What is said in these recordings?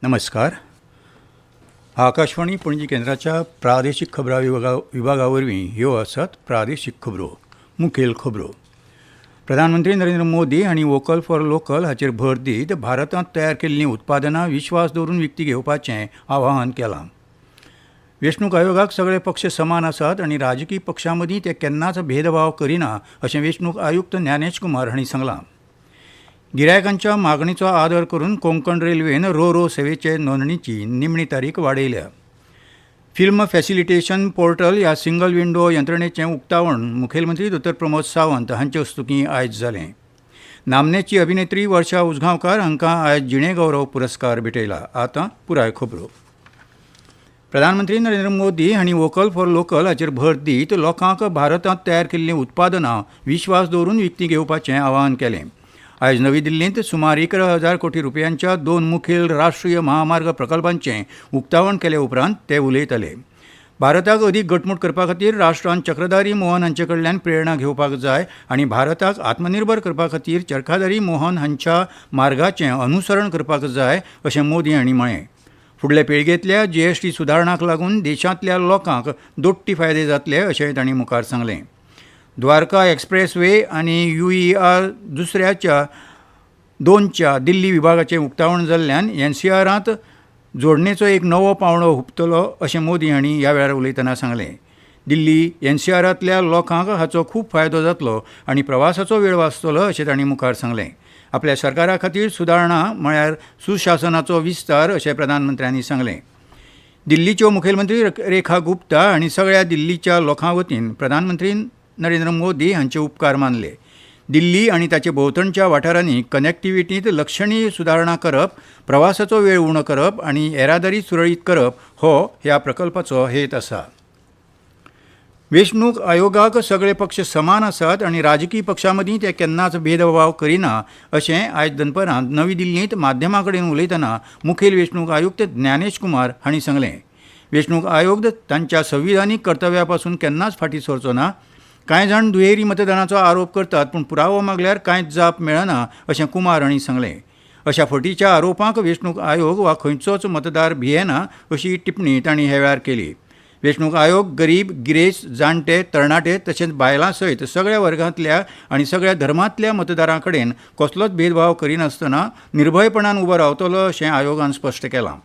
नमस्कार. आकाशवाणी पणजी केंद्राच्या प्रादेशीक खबरां विभागावरवीं ह्यो आसात प्रादेशीक खबरो. मुखेल खबरो. प्रधानमंत्री नरेंद्र मोदी हांणी वोकल फॉर लोकल हाचेर भर दीत भारतांत तयार केल्लीं उत्पादनां विश्वास दवरून विकती घेवपाचें आवाहन केलां. वेंचणूक आयोगाक सगळे पक्ष समान आसात आनी राजकी पक्षां मदीं ते केन्नाच भेदभाव करिना अशें वेंचणूक आयुक्त ज्ञानेश कुमार हांणी सांगलां. गिरायकांच्या मागणीचो आदर करून कोंकण रेल्वेन रो सेवेचे नोंदणीची निमणी तारीख वाडयल्या. फिल्म फॅसिलिटेशन पोर्टल ह्या सिंगल विंडो यंत्रणेचें उक्तावण मुखेलमंत्री दोतोर प्रमोद सावंत हांचे हस्तुकीं आयज जालें. नामनेची अभिनेत्री वर्षा उजगांवकार हांकां आयज जिणे गौरव पुरस्कार भेटयला. आतां पुराय खबरो. प्रधानमंत्री नरेंद्र मोदी हांणी वोकल फॉर लोकल हाचेर भर दीत लोकांक भारतांत तयार केल्लीं उत्पादनां विश्वास दवरून विकतीं घेवपाचें आवाहन केलें. आयज नवी दिल्लींत सुमार 11,000 कोटी रुपयांच्या 2 मुखेल राष्ट्रीय महामार्ग प्रकल्पांचें उक्तावण केले उपरांत ते उलयताले. भारताक अदीक घटमूट करपा खातीर राष्ट्रान चक्रधारी मोहन हांचे कडल्यान प्रेरणा घेवपाक जाय आनी भारताक आत्मनिर्भर करपा खातीर चरखाधारी मोहन हांच्या मार्गाचें अनुसरण करपाक जाय अशें मोदी हांणी म्हळें. फुडले पिळगेंतल्या GST सुदारणाक लागून देशांतल्या लोकांक दोट्टी फायदे जातले अशेंय तांणी मुखार सांगलें. द्वारका एक्सप्रेस वे आनी UER दुसऱ्याच्या 2च्या दिल्ली विभागाचें उक्तावण जाल्ल्यान NCRांत जोडणेचो एक नवो पावंडो हुबतलो अशें मोदी हांणी ह्या वेळार उलयतना सांगलें. दिल्ली NCRांतल्या लोकांक हाचो खूब फायदो जातलो आनी प्रवासाचो वेळ वाचतलो अशें तांणी मुखार सांगलें. आपल्या सरकारा खातीर सुदारणा म्हळ्यार सुशासनाचो विस्तार अशें प्रधानमंत्र्यांनी सांगलें. दिल्लीच्यो मुखेलमंत्री रेखा गुप्ता हांणी सगळ्या दिल्लीच्या लोकां वतीन प्रधानमंत्री नरेंद्र मोदी हांचे उपकार मानले. दिल्ली आनी ताचे भोंवतणच्या वाठारांनी कनेक्टिव्हिटींत लक्षणीय सुदारणा करप, प्रवासाचो वेळ उणो करप आनी येरादारी सुरळीत करप हो ह्या प्रकल्पाचो हेत आसा. वेंचणूक आयोगाक सगळे पक्ष समान आसात आनी राजकी पक्षां मदीं ते केन्नाच भेदभाव करिना अशें आयज दनपारां नवी दिल्लींत माध्यमां कडेन उलयतना मुखेल वेंचणूक आयुक्त ज्ञानेश कुमार हांणी सांगलें. वेंचणूक आयोग तांच्या संविधानीक कर्तव्या पासून केन्नाच फाटीं सरचो ना. कांय जाण दुहेरी मतदानाचो आरोप करतात पूण पुरावो मागल्यार कांयच जाप मेळना अशें कुमार हांणी सांगलें. अशा फटीच्या आरोपांक वेंचणूक आयोग वा खंयचोच मतदार भियेना अशी टिप्पणी तांणी ह्या वेळार केली. वेंचणूक आयोग गरीब, गिरेस्त, जाणटे, तरणाटे तशेंच बायलां सयत सगळ्या वर्गांतल्या आनी सगळ्या धर्मांतल्या मतदारां कडेन कसलोच भेदभाव करिनासतना निर्भयपणान उबो रावतलो अशें आयोगान स्पश्ट केलां.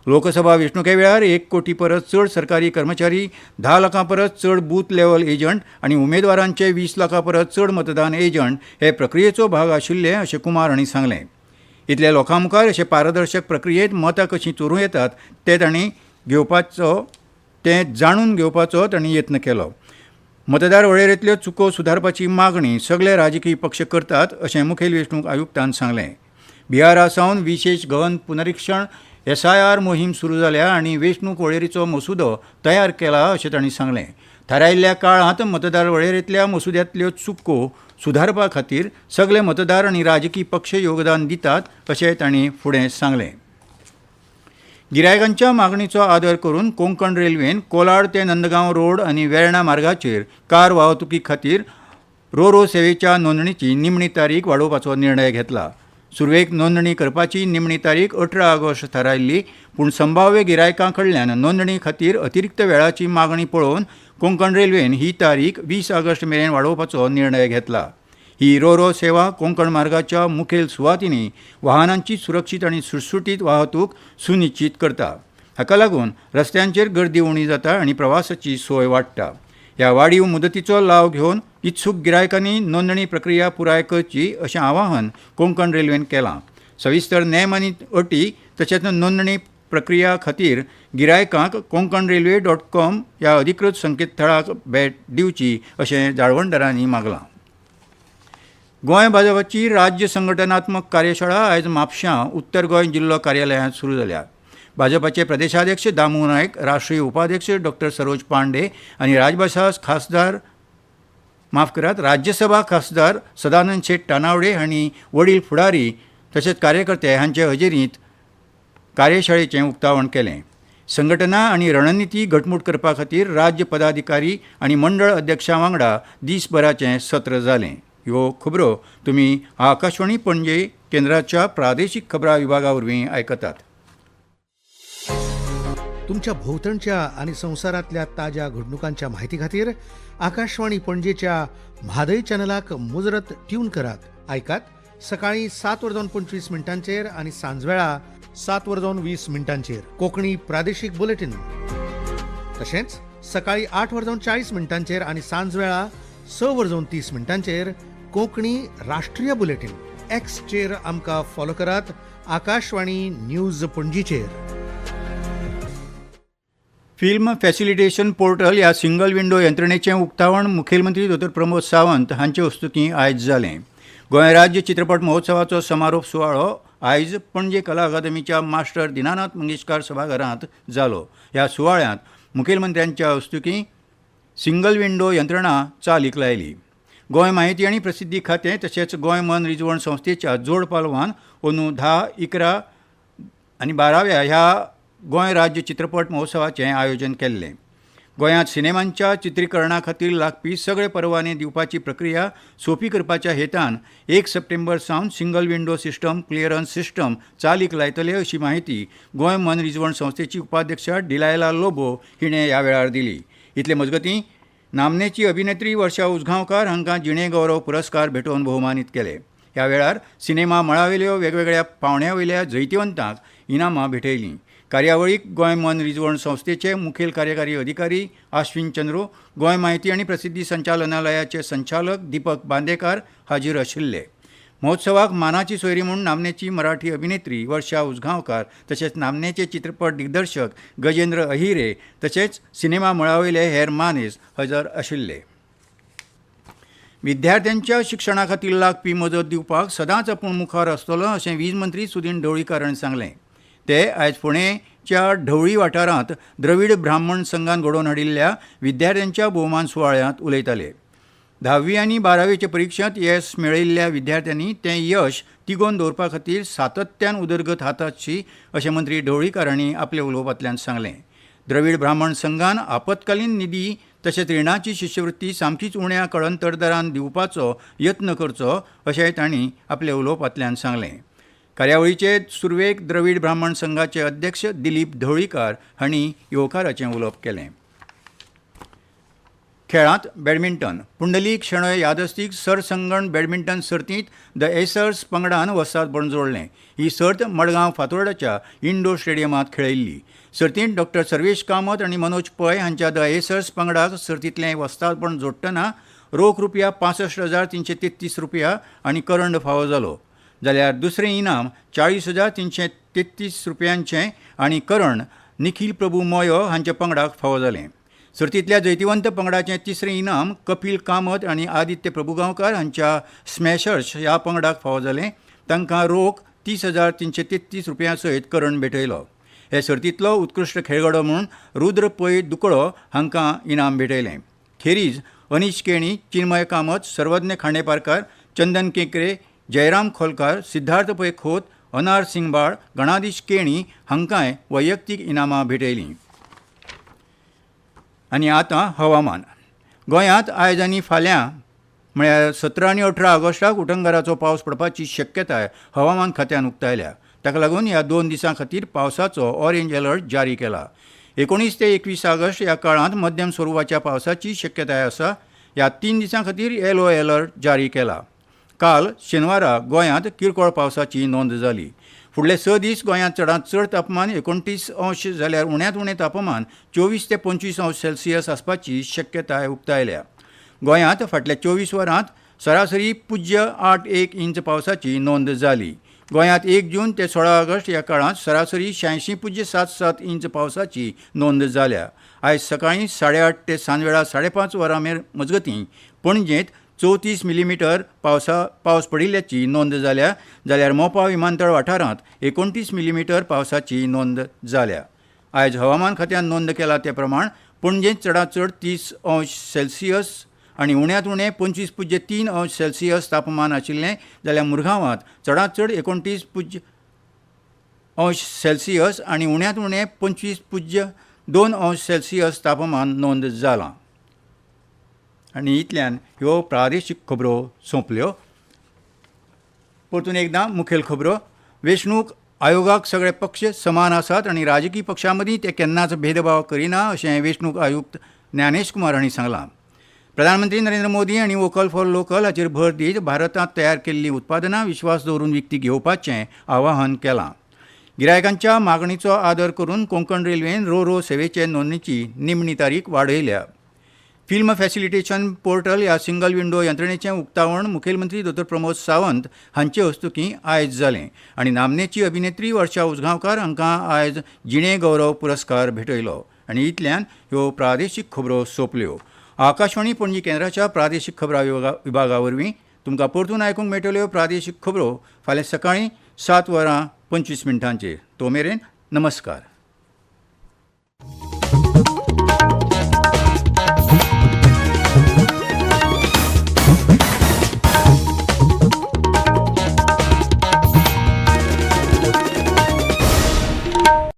लोकसभा वेंचणुके वेळार 1 कोटी परस चड सरकारी कर्मचारी, 10 लाखां परस चड बूथ लेव्हल एजंट आनी उमेदवारांचे 20 लाखां परस चड मतदान एजंट हे प्रक्रियेचो भाग आशिल्ले अशें कुमार हांणी सांगलें. इतल्या लोकां मुखार अशे पारदर्शक प्रक्रियेंत मतां कशीं चोरूं येतात तें जाणून घेवपाचो तांणी यत्न केलो. मतदार वळेरेंतल्यो चुको सुदारपाची मागणी सगळे राजकी पक्ष करतात अशें मुखेल वेंचणूक आयुक्तान सांगलें. बिहारा सावन विशेश गहन पुनरिक्षण SIR मोहीम सुरू जाल्या आनी वेंचणूक वळेरीचो मसुदो तयार केला अशें तांणी सांगलें. थारायिल्ल्या काळांत मतदार वळेरेंतल्या मसुद्यांतल्यो चुको सुदारपा खातीर सगळे मतदार आनी राजकी पक्ष योगदान दितात अशें तांणी फुडें सांगलें. गिरायकांच्या मागणीचो आदर करून कोंकण रेल्वेन कोलाड ते नंदगांव रोड आनी वेर्णा मार्गाचेर कार वाहतुकी खातीर रो सेवेच्या नोंदणीची निमणी तारीख वाडोवपाचो निर्णय घेतला. सुरवेक नोंदणी करपाची निमणी तारीख 18 ऑगस्ट थारायिल्ली पूण संभाव्य गिरायकां कडल्यान नोंदणी खातीर अतिरिक्त वेळाची मागणी पळोवन कोंकण रेल्वेन ही तारीख 20 ऑगस्ट मेरेन वाडोवपाचो निर्णय घेतला. ही रो सेवा कोंकण मार्गाच्या मुखेल सुवातींनी वाहनांची सुरक्षीत आनी सुटसुटीत वाहतूक सुनिश्चित करता. हाका लागून रस्त्यांचेर गर्दी उणी जाता आनी प्रवासाची सोय वाडटा. ह्या वाडीव मुदतीचो लाव घेवन इत्सूक गिरायकांनी नोंदणी प्रक्रिया पुराय करची अशें आवाहन कोंकण रेल्वेन केलां. सविस्तर नेम आनी अटी तशेंच नोंदणी प्रक्रिया खातीर गिरायकांक konkanrailway.com ह्या अधिकृत संकेतथळाक भेट दिवची अशें जाळवणदारांनी मागलां. गोंय भाजपाची राज्य संघटनात्मक कार्यशाळा आयज म्हापशां उत्तर गोंय जिल्लो कार्यालयांत सुरू जाल्या. भाजपाचे प्रदेशाध्यक्ष दामू नायक, राष्ट्रीय उपाध्यक्ष डॉ सरोज पांडे आनी राज्यसभा खासदार सदानंद शेट टानावडे हांणी वडील फुडारी तशेंच कार्यकर्ते हांचे हजेरींत कार्यशाळेचें उक्तावण केलें. संघटना आनी रणनिती घटमूट करपा खातीर राज्य पदाधिकारी आनी मंडळ अध्यक्षां वांगडा दिसभराचें सत्र जालें. ह्यो खबरो तुमी आकाशवाणी पणजे केंद्राच्या प्रादेशीक खबरां विभागा वरवीं आयकतात. तुमच्या भोवतणच्या आणि संवसारांतल्या ताज्या घडणुकांच्या म्हायती खातीर आकाशवाणी पणजेच्या म्हादय चॅनलाक मुजरत ट्यून करात. ऐकात सकाळी 7:25 आणि सांजवेळा 7:20 कोंकणी प्रादेशीक बुलेटिन. तशेंच सकाळी 8:40 आणि सांजवेळा 6:30 कोंकणी राष्ट्रीय बुलेटिन. एक्सचेर आमकां फॉलो करात. आकाशवाणी न्यूज पणजीचेर. फिल्म फॅसिलिटेशन पोर्टल ह्या सिंगल विंडो यंत्रणेचें उक्तावण मुखेलमंत्री दोतोर प्रमोद सावंत हांचे हस्तुकीं आयज जालें. गोंय राज्य चित्रपट महोत्सवाचो समारोप सुवाळो आयज पणजे कला अकादमीच्या मास्टर दिनानाथ मंगेशकार सभाघरांत जालो. ह्या सुवाळ्यांत मुखेलमंत्र्यांच्या हस्तुकीं सिंगल विंडो यंत्रणा चालीक लायली. गोंय माहिती आनी प्रसिद्धी खातें तशेंच गोंय मनरिजवण संस्थेच्या जोड पालवान अंदू 10, 11 आनी 12व्या ह्या गोंय राज्य चित्रपट महोत्सवाचें आयोजन केल्लें. गोंयांत सिनेमांच्या चित्रीकरणा खातीर लागपी सगळे परवाने दिवपाची प्रक्रिया सोंपी करपाच्या हेतान 1 सप्टेंबर सावन single window system clearance system चालीक लायतले अशी माहिती गोंय मनरिजवण संस्थेची उपाध्यक्ष डिलायला लोबो हिणें ह्या वेळार दिली. इतले मजगतीं नामनेची अभिनेत्री वर्षा उजगांवकार हांकां जिणे गौरव पुरस्कार भेटोवन भोवमानीत केले. ह्या वेळार सिनेमा मळावेल्यो वेगवेगळ्या पावंड्या वयल्या जैतिवंतांक इनामां भेटयलीं. कार्यावळीक गोंय मनरिजवण संस्थेचे मुखेल कार्यकारी अधिकारी आश्विन चंद्रो, गोंय माहिती आनी प्रसिद्धी संचालनालयाचे संचालक दीपक बांदेकार हाजीर आशिल्ले. महोत्सवाक मानाची सोयरी म्हूण नामनेची मराठी अभिनेत्री वर्षा उजगांवकार तशेंच नामनेचे चित्रपट दिग्दर्शक गजेंद्र अहिरे तशेंच सिनेमा मळावयले हेर मानेस्त हजर आशिल्ले. विद्यार्थ्यांच्या शिक्षणा खातीर लागपी मदत दिवपाक सदांच आपूण मुखार आसतलो अशें वीज मंत्री सुदीन ढवळीकार हांणी सांगलें. ते आयज पुणेच्या ढवळी वाठारांत द्रवीड ब्राह्मण संघान घडोवन हाडिल्ल्या विद्यार्थ्यांच्या भोवमान सुवाळ्यांत उलयताले. 10वी आनी 12वेचे परिक्षेंत येस मेळयिल्ल्या विद्यार्थ्यांनी तें यश तिगोवन दवरपा खातीर सातत्यान उदरगत हाताळची अशें मंत्री ढवळीकार हांणी आपल्या उलोवपांतल्यान सांगलें. द्रवीड ब्राह्मण संघान आपतकालीन निधी तशेंच रिणाची शिश्यवृत्ती सामकीच उण्या कळंतर दरान दिवपाचो यत्न करचो अशेंय तांणी आपल्या उलोवपांतल्यान सांगलें. कार्यावळीचे सुरवेक द्रवीड ब्राह्मण संघाचे अध्यक्ष दिलीप ढवळीकार हांणी येवकाराचें उलोवप केलें. खेळांत बॅडमिंटन पुंडलीक शेणय यादस्तीक सरसंगण बॅडमिंटन सर्तींत द एसर्स पंगडान वस्ताद बळ जोडलें. ही सर्त मडगांव फातोर्डाच्या इंडोर स्टेडियमांत खेळयल्ली. सर्तींत डॉ सर्वेश कामत आनी मनोज पै हांच्या द एसर्स पंगडाक सर्तींतलें वस्तादपण जोडटना रोख रुपया 65,333 रुपया आनी करंड फावो जालो. जाल्यार दुसरें इनाम 40,333 रुपयांचें आनी करण निखील प्रभू मोयो हांच्या पंगडाक फावो जालें. सर्तींतल्या जैतिवंत पंगडाचें तिसरें इनाम कपिल कामत आनी आदित्य प्रभुगांवकार हांच्या स्मॅशर्स ह्या पंगडाक फावो जालें. तांकां रोख 30,333 रुपयां सयत करण भेटयलो. हे सर्तींतलो उत्कृश्ट खेळगडो म्हूण रुद्र पै दुकळो हांकां इनाम भेटयलें. खेरीज अनीश केणी, चिन्मय कामत, सर्वज्ञ खांडेपारकार, चंदन केकरे, जयराम खोलकार, सिद्धार्थ पै खोत, अनार सिंगबाळ, गणाधीश केणी हांकांय वैयक्तीक इनामां भेटयलीं. आनी आतां हवामान. गोंयांत आयज आनी फाल्यां म्हळ्यार 17 आनी 18 ऑगस्टाक उटंगराचो पावस पडपाची शक्यताय हवामान खात्यान उक्तायल्या. ताका लागून ह्या 2 दिसां खातीर पावसाचो ऑरेंज अलर्ट जारी केला. 19 ते 21 ऑगस्ट ह्या काळांत मध्यम स्वरुपाच्या पावसाची शक्यताय आसा. ह्या 3 दिसां खातीर येलो अलर्ट जारी केला. काल शेनवारा गोंयांत किरकोळ पावसाची नोंद जाली. फुडले 6 दीस गोंयांत चडांत चड तापमान 29 अंश जाल्यार उण्यांत उणें तापमान 24 ते 25 अंश सेल्सियस आसपाची शक्यताय उक्तायल्या. गोंयांत फाटल्या 24 वरांत सरासरी 0.81 इंच पावसाची नोंद जाली. गोंयांत 1 जून ते 16 ऑगस्ट ह्या काळांत सरासरी 86.77 इंच पावसाची नोंद जाल्या. आयज सकाळीं 8:30 ते सांजवेळा 5:30 वरां मजगतीं पणजेंत 34 मिलीमीटर पावस पडिल्ल्याची नोंद जाल्या. जाल्यार मोपा विमानतळ वाठारांत 29 मिलीमीटर पावसाची नोंद जाल्या. आयज हवामान खात्यान नोंद केला ते प्रमाण पणजेंत चडांत चड 30 अंश सेल्सियस आनी उण्यांत उणें 25.3 अंश सेल्सियस तापमान आशिल्लें. जाल्यार मुरगांवांत चडांत चड 29 अंश सेल्सियस आनी उण्यांत उणें 25.2 अंश सेल्सियस तापमान नोंद जालां. आनी इतल्यान ह्यो प्रादेशीक खबरो सोंपल्यो. परतून एकदां मुखेल खबरो. वेंचणूक आयोगाक सगळे पक्ष समान आसात आनी राजकी पक्षां मदीं ते केन्नाच भेदभाव करिना अशें वेंचणूक आयुक्त ज्ञानेश कुमार हांणी सांगलां. प्रधानमंत्री नरेंद्र मोदी हांणी वोकल फॉर लोकल हाचेर भर दीत भारतांत तयार केल्लीं उत्पादनां विश्वास दवरून विकती घेवपाचें आवाहन केलां. गिरायकांच्या मागणीचो आदर करून कोंकण रेल्वेन रो रो सेवेचे नोंदणीची निमणी तारीख वाडयल्या. फिल्म फॅसिलिटेशन पोर्टल ह्या सिंगल विंडो यंत्रणेचें उक्तावण मुखेलमंत्री डॉ प्रमोद सावंत हांचे हस्तुकीं आयज जालें आनी नामनेची अभिनेत्री वर्षा उजगांवकार हांकां आयज जिणे गौरव पुरस्कार भेटयलो. आनी इतल्यान ह्यो प्रादेशीक खबरो सोंपल्यो. आकाशवाणी पणजी केंद्राच्या प्रादेशीक खबरां विभागा वरवीं तुमकां परतून आयकूंक मेळटल्यो प्रादेशीक खबरो फाल्यां सकाळीं 7:25 तो मेरेन नमस्कार.